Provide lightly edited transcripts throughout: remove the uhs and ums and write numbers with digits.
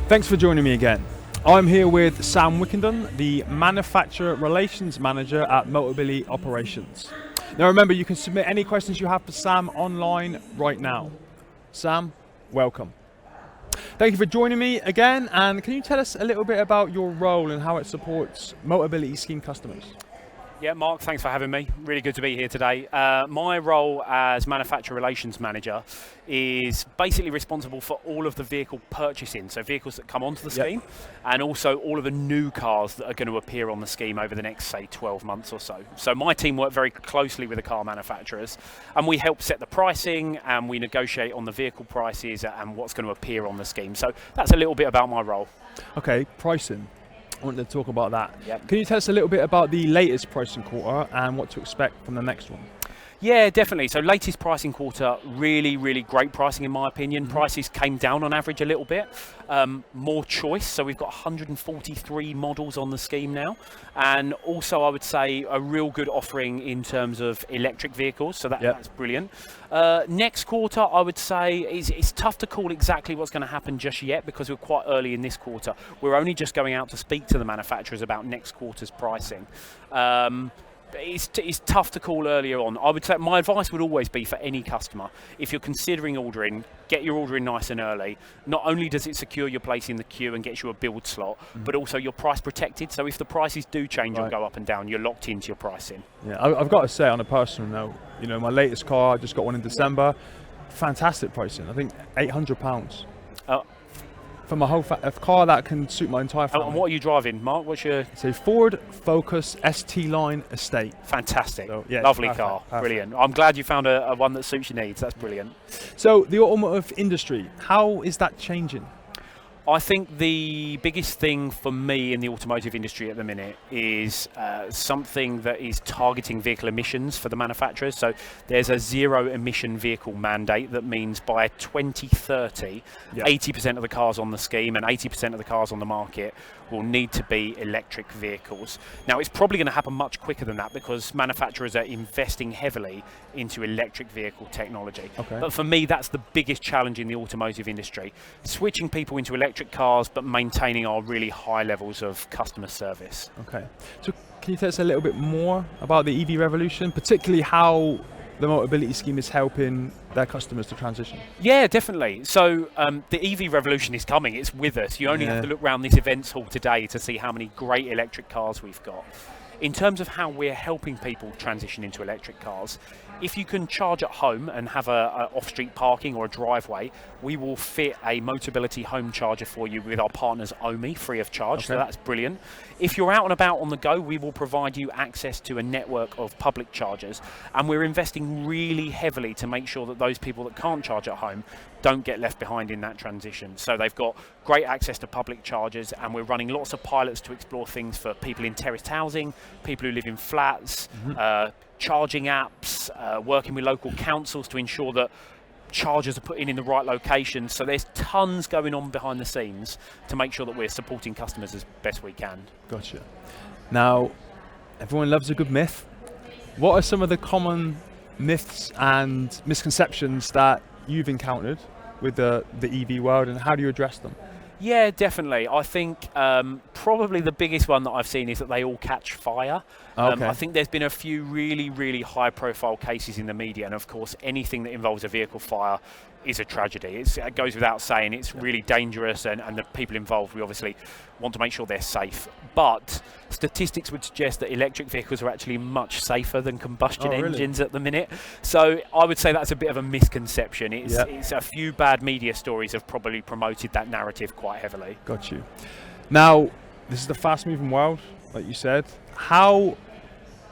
Thanks for joining me again. I'm here with Sam Wickenden, the Manufacturer Relations Manager at Motability Operations. Now remember, you can submit any questions you have for Sam online right now. Sam, welcome. Thank you for joining me again, and can you tell us a little bit about your role and how it supports Motability scheme customers? Yeah, Mark, thanks for having me. Really good to be here today. My role as Manufacturer Relations Manager is basically responsible for all of the vehicle purchasing, so vehicles that come onto the scheme, and also all of the new cars that are going to appear on the scheme over the next, say, 12 months or so. So my team work very closely with the car manufacturers, and we help set the pricing, and we negotiate on the vehicle prices and what's going to appear on the scheme. So that's a little bit about my role. Okay, pricing. I wanted to talk about that. Yep. Can you tell us a little bit about the latest pricing quarter and what to expect from the next one? Yeah, definitely. So latest pricing quarter, really, really great pricing in my opinion. Prices came down on average a little bit. More choice, so we've got 143 models on the scheme now. And also I would say a real good offering in terms of electric vehicles, so that's brilliant. Next quarter, I would say, it's tough to call exactly what's going to happen just yet because we're quite early in this quarter. We're only just going out to speak to the manufacturers about next quarter's pricing. It's tough to call earlier on. I would say my advice would always be for any customer, if you're considering ordering, get your order in nice and early. Not only does it secure your place in the queue and gets you a build slot, but also you're price protected. So if the prices do change or go up and down, you're locked into your pricing. Yeah, I've got to say on a personal note, you know, my latest car, I just got one in December, fantastic pricing. I think £800. For my whole a car that can suit my entire family. And what are you driving, Mark? What's your... It's a Ford Focus ST Line Estate. Fantastic. So, yeah, lovely perfect, car. perfect. Brilliant. I'm glad you found a one that suits your needs. That's brilliant. So the automotive industry, how is that changing? I think the biggest thing for me in the automotive industry at the minute is something that is targeting vehicle emissions for the manufacturers. So there's a zero emission vehicle mandate that means by 2030, 80% of the cars on the scheme and 80% of the cars on the market will need to be electric vehicles. Now it's probably going to happen much quicker than that because manufacturers are investing heavily into electric vehicle technology. But for me, that's the biggest challenge in the automotive industry. Switching people into electric cars but maintaining our really high levels of customer service. Okay, so can you tell us a little bit more about the EV revolution, particularly how the Motability scheme is helping their customers to transition? Yeah, definitely. So the EV revolution is coming. It's with us. You only have to look around this events hall today to see how many great electric cars we've got. In terms of how we're helping people transition into electric cars, if you can charge at home and have a off-street parking or a driveway, we will fit a Motability home charger for you with our partners OMI, free of charge, so that's brilliant. If you're out and about on the go, we will provide you access to a network of public chargers, and we're investing really heavily to make sure that those people that can't charge at home don't get left behind in that transition. So they've got great access to public chargers, and we're running lots of pilots to explore things for people in terraced housing, people who live in flats, charging apps, working with local councils to ensure that chargers are put in the right location. So there's tons going on behind the scenes to make sure that we're supporting customers as best we can. Gotcha. Now, everyone loves a good myth. What are some of the common myths and misconceptions that you've encountered with the EV world, and how do you address them? Yeah, definitely. I think probably the biggest one that I've seen is that they all catch fire. I think there's been a few really, really high profile cases in the media, and of course anything that involves a vehicle fire is a tragedy. It goes without saying, it's really dangerous, and the people involved, we obviously want to make sure they're safe. But statistics would suggest that electric vehicles are actually much safer than combustion engines at the minute. So I would say that's a bit of a misconception. It's a few bad media stories have probably promoted that narrative quite heavily. Got you. Now, this is the fast moving world, like you said. How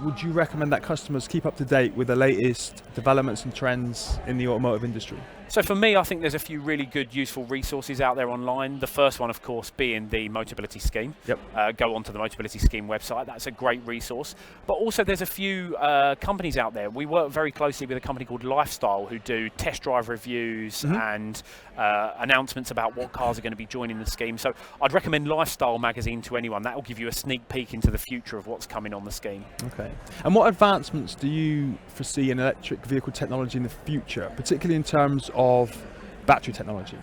would you recommend that customers keep up to date with the latest developments and trends in the automotive industry? So for me, I think there's a few really good, useful resources out there online. The first one, of course, being the Motability scheme. Go onto the Motability scheme website. That's a great resource. But also there's a few companies out there. We work very closely with a company called Lifestyle who do test drive reviews and announcements about what cars are going to be joining the scheme. So I'd recommend Lifestyle magazine to anyone. That will give you a sneak peek into the future of what's coming on the scheme. Okay. And what advancements do you foresee in electric vehicle technology in the future, particularly in terms of battery technology?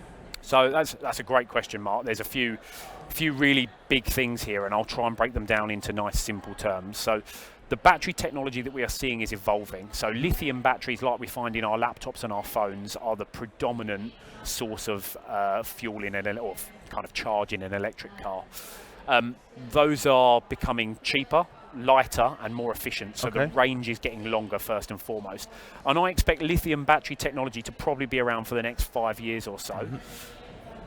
So that's a great question, Mark. There's a few really big things here, and I'll try and break them down into nice, simple terms. So the battery technology that we are seeing is evolving. So lithium batteries, like we find in our laptops and our phones, are the predominant source of fuel or kind of charge in an electric car. Those are becoming cheaper, lighter and more efficient, so the range is getting longer first and foremost. And I expect lithium battery technology to probably be around for the next 5 years or so.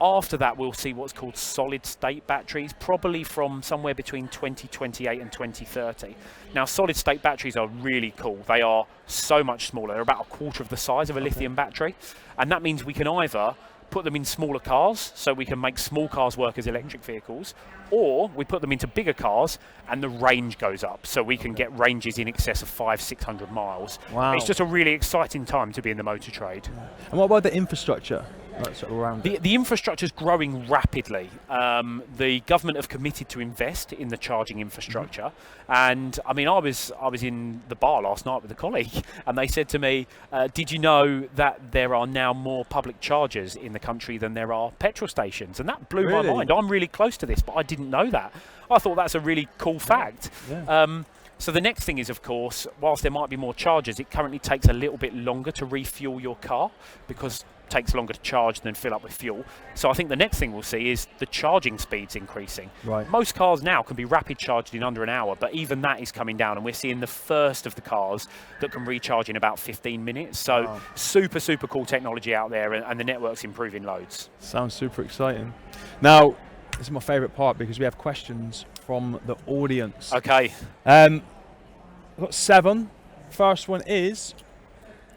After that, we'll see what's called solid state batteries, probably from somewhere between 2028 and 2030. Now, solid state batteries are really cool. They are so much smaller. They're about a quarter of the size of a lithium battery. And that means we can either put them in smaller cars, so we can make small cars work as electric vehicles, or we put them into bigger cars and the range goes up, so we can get ranges in excess of 500-600 miles. Wow. It's just a really exciting time to be in the motor trade. And what about the infrastructure that's around it? The infrastructure is growing rapidly. The government have committed to invest in the charging infrastructure, and I mean, I was in the bar last night with a colleague, and they said to me, "Did you know that there are now more public chargers in the country than there are petrol stations?" And that blew my mind. I'm really close to this, but I didn't know that. I thought that's a really cool fact. Yeah. So the next thing is, of course, whilst there might be more chargers, it currently takes a little bit longer to refuel your car because it takes longer to charge than fill up with fuel. So I think the next thing we'll see is the charging speeds increasing. Right. Most cars now can be rapid charged in under an hour, but even that is coming down, and we're seeing the first of the cars that can recharge in about 15 minutes. So super, super cool technology out there, and the network's improving loads. Sounds super exciting. Now, this is my favourite part because we have questions from the audience. Okay. I've got 7. First one is,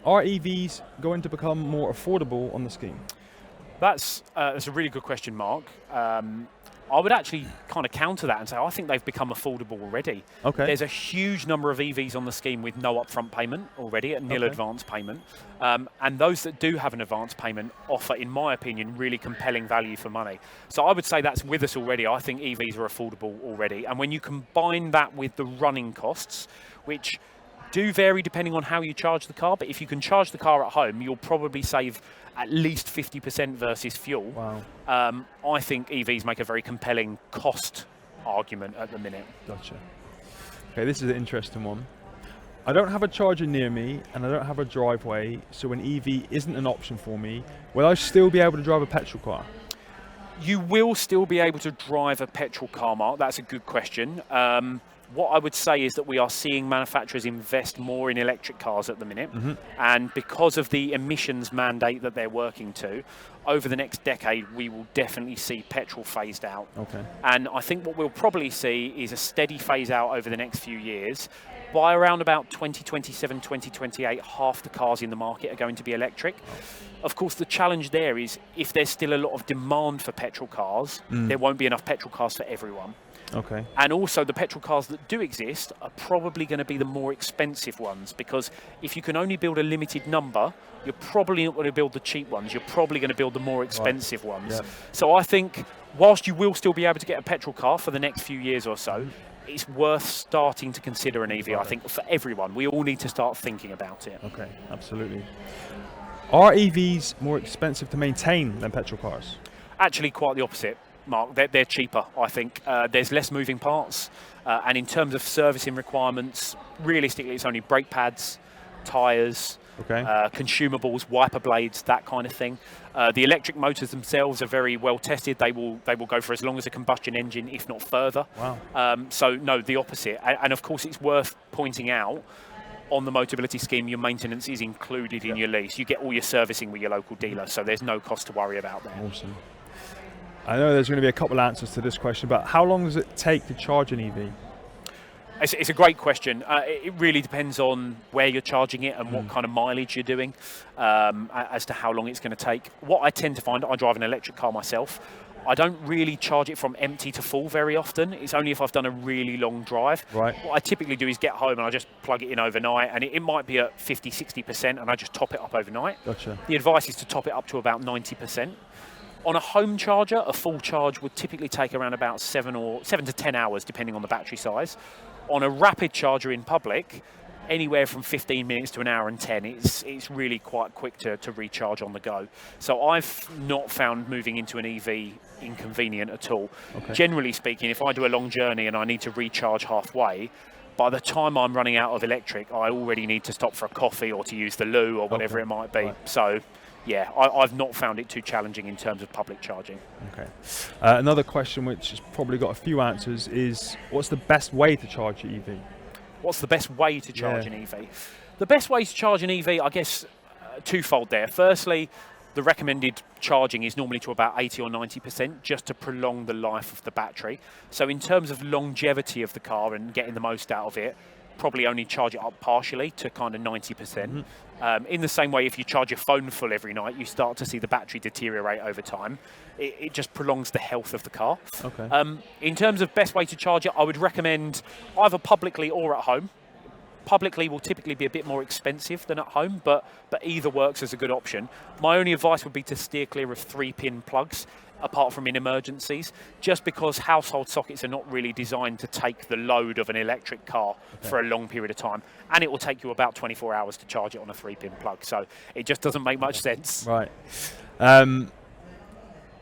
are EVs going to become more affordable on the scheme? That's a really good question, Mark. I would actually kind of counter that and say I think they've become affordable already. Okay. There's a huge number of EVs on the scheme with no upfront payment already, at nil advance payment. And those that do have an advance payment offer, in my opinion, really compelling value for money. So I would say that's with us already. I think EVs are affordable already. And when you combine that with the running costs, which do vary depending on how you charge the car, but if you can charge the car at home, you'll probably save at least 50% versus fuel. Wow. I think EVs make a very compelling cost argument at the minute. Gotcha. Okay, this is an interesting one. I don't have a charger near me and I don't have a driveway, so an EV isn't an option for me. Will I still be able to drive a petrol car? You will still be able to drive a petrol car, Mark. That's a good question. What I would say is that we are seeing manufacturers invest more in electric cars at the minute, and because of the emissions mandate that they're working to, over the next decade we will definitely see petrol phased out. Okay. And I think what we'll probably see is a steady phase out over the next few years. By around about 2027, 2028, half the cars in the market are going to be electric. Of course, the challenge there is if there's still a lot of demand for petrol cars, there won't be enough petrol cars for everyone. Okay. And also the petrol cars that do exist are probably going to be the more expensive ones, because if you can only build a limited number, you're probably not going to build the cheap ones. You're probably going to build the more expensive ones. Yep. So I think whilst you will still be able to get a petrol car for the next few years or so, it's worth starting to consider an EV, I think, for everyone. We all need to start thinking about it. Okay, absolutely. Are EVs more expensive to maintain than petrol cars? Actually, quite the opposite, Mark. They're cheaper, I think. There's less moving parts. And in terms of servicing requirements, realistically, it's only brake pads, tyres, consumables, wiper blades, that kind of thing. The electric motors themselves are very well tested. They will go for as long as a combustion engine, if not further. Wow. So no, the opposite. And of course, it's worth pointing out, on the Motability scheme, your maintenance is included in your lease. You get all your servicing with your local dealer, so there's no cost to worry about there. Awesome. I know there's going to be a couple answers to this question, but how long does it take to charge an EV? It's a great question. It really depends on where you're charging it and what kind of mileage you're doing, as to how long it's going to take. What I tend to find, I drive an electric car myself, I don't really charge it from empty to full very often. It's only if I've done a really long drive. Right. What I typically do is get home and I just plug it in overnight, and it might be at 50, 60%, and I just top it up overnight. Gotcha. The advice is to top it up to about 90%. On a home charger, a full charge would typically take around about 7 to 10 hours, depending on the battery size. On a rapid charger in public, anywhere from 15 minutes to an hour and 10. It's really quite quick to recharge on the go. So I've not found moving into an EV inconvenient at all. Okay. Generally speaking, if I do a long journey and I need to recharge halfway, by the time I'm running out of electric, I already need to stop for a coffee or to use the loo or whatever it might be. Right. So yeah, I've not found it too challenging in terms of public charging. Okay. Another question which has probably got a few answers is, what's the best way to charge your EV? What's the best way to charge an EV? The best way to charge an EV, I guess, twofold there. Firstly, the recommended charging is normally to about 80 or 90% just to prolong the life of the battery. So in terms of longevity of the car and getting the most out of it, probably only charge it up partially to kind of 90%. In the same way, if you charge your phone full every night, you start to see the battery deteriorate over time. It just prolongs the health of the car. Okay. In terms of best way to charge it, I would recommend either publicly or at home. Publicly will typically be a bit more expensive than at home, but either works as a good option. My only advice would be to steer clear of 3-pin plugs, apart from in emergencies, just because household sockets are not really designed to take the load of an electric car for a long period of time, and it will take you about 24 hours to charge it on a 3-pin plug, so it just doesn't make much sense. Right.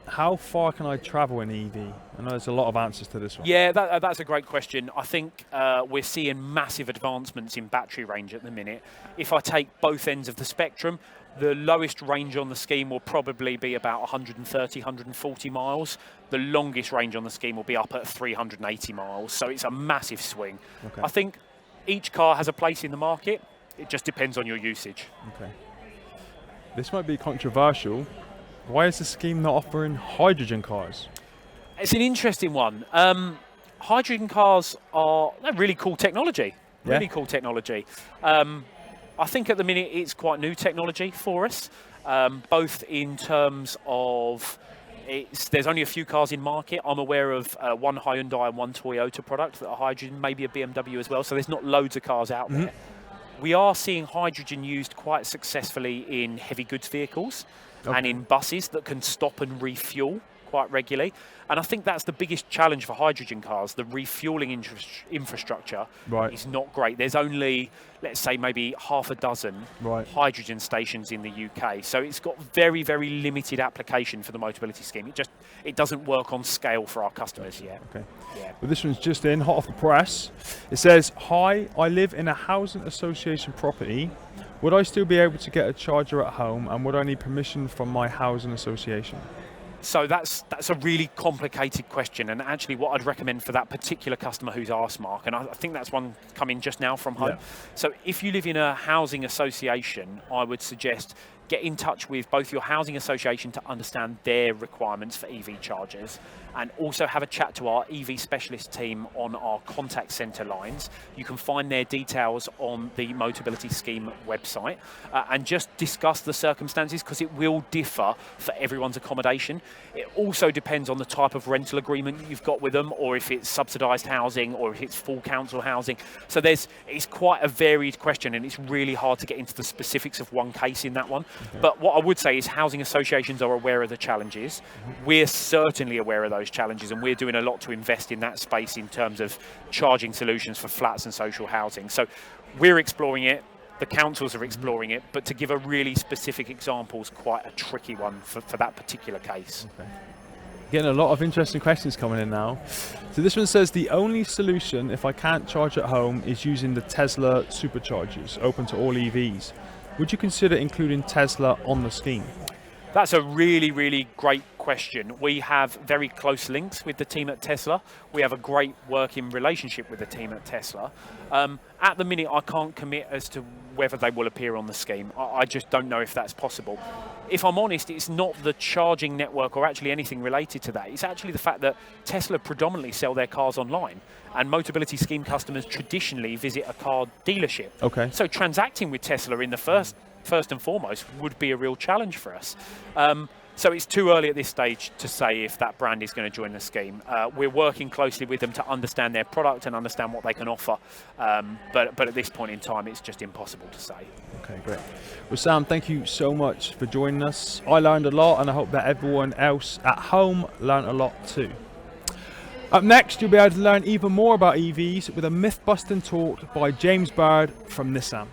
How far can I travel in EV? I know there's a lot of answers to this one. Yeah, that's a great question. I think we're seeing massive advancements in battery range at the minute. If I take both ends of the spectrum, the lowest range on the scheme will probably be about 130, 140 miles. The longest range on the scheme will be up at 380 miles. So it's a massive swing. Okay. I think each car has a place in the market. It just depends on your usage. Okay. This might be controversial. Why is the scheme not offering hydrogen cars? It's an interesting one. Hydrogen cars they're really cool technology. Yeah. Really cool technology. I think at the minute it's quite new technology for us, both in terms of there's only a few cars in market. I'm aware of one Hyundai and one Toyota product that are hydrogen, maybe a BMW as well, so there's not loads of cars out there. We are seeing hydrogen used quite successfully in heavy goods vehicles and in buses that can stop and refuel quite regularly. And I think that's the biggest challenge for hydrogen cars. The refueling infrastructure is not great. There's only, let's say, maybe half a dozen hydrogen stations in the UK. So it's got very, very limited application for the Motability scheme. It doesn't work on scale for our customers yet. Okay. Yeah. Well, this one's just in, hot off the press. It says, "Hi, I live in a housing association property. Would I still be able to get a charger at home, and would I need permission from my housing association?" So that's a really complicated question, and actually what I'd recommend for that particular customer who's asked, Mark, and I think that's one coming just now from home. So if you live in a housing association, I would suggest get in touch with both your housing association to understand their requirements for EV chargers, and also have a chat to our EV specialist team on our contact centre lines. You can find their details on the Motability scheme website, and just discuss the circumstances, because it will differ for everyone's accommodation. It also depends on the type of rental agreement you've got with them, or if it's subsidised housing, or if it's full council housing. So it's quite a varied question, and it's really hard to get into the specifics of one case in that one. But what I would say is housing associations are aware of the challenges. We're certainly aware of those challenges, and we're doing a lot to invest in that space in terms of charging solutions for flats and social housing. So we're exploring it, the councils are exploring it, but to give a really specific example is quite a tricky one for that particular case. Okay. Getting a lot of interesting questions coming in now. So this one says, "The only solution if I can't charge at home is using the Tesla superchargers, open to all EVs. Would you consider including Tesla on the scheme?" That's a really, really great question. We have very close links with the team at Tesla. We have a great working relationship with the team at Tesla. At the minute, I can't commit as to whether they will appear on the scheme. I just don't know if that's possible. If I'm honest, it's not the charging network or actually anything related to that. It's actually the fact that Tesla predominantly sell their cars online, and Motability scheme customers traditionally visit a car dealership. Okay. So transacting with Tesla in the first and foremost would be a real challenge for us. So it's too early at this stage to say if that brand is going to join the scheme. We're working closely with them to understand their product and understand what they can offer. But at this point in time, it's just impossible to say. Okay, great. Well, Sam, thank you so much for joining us. I learned a lot, and I hope that everyone else at home learned a lot too. Up next, you'll be able to learn even more about EVs with a myth-busting talk by James Bird from Nissan.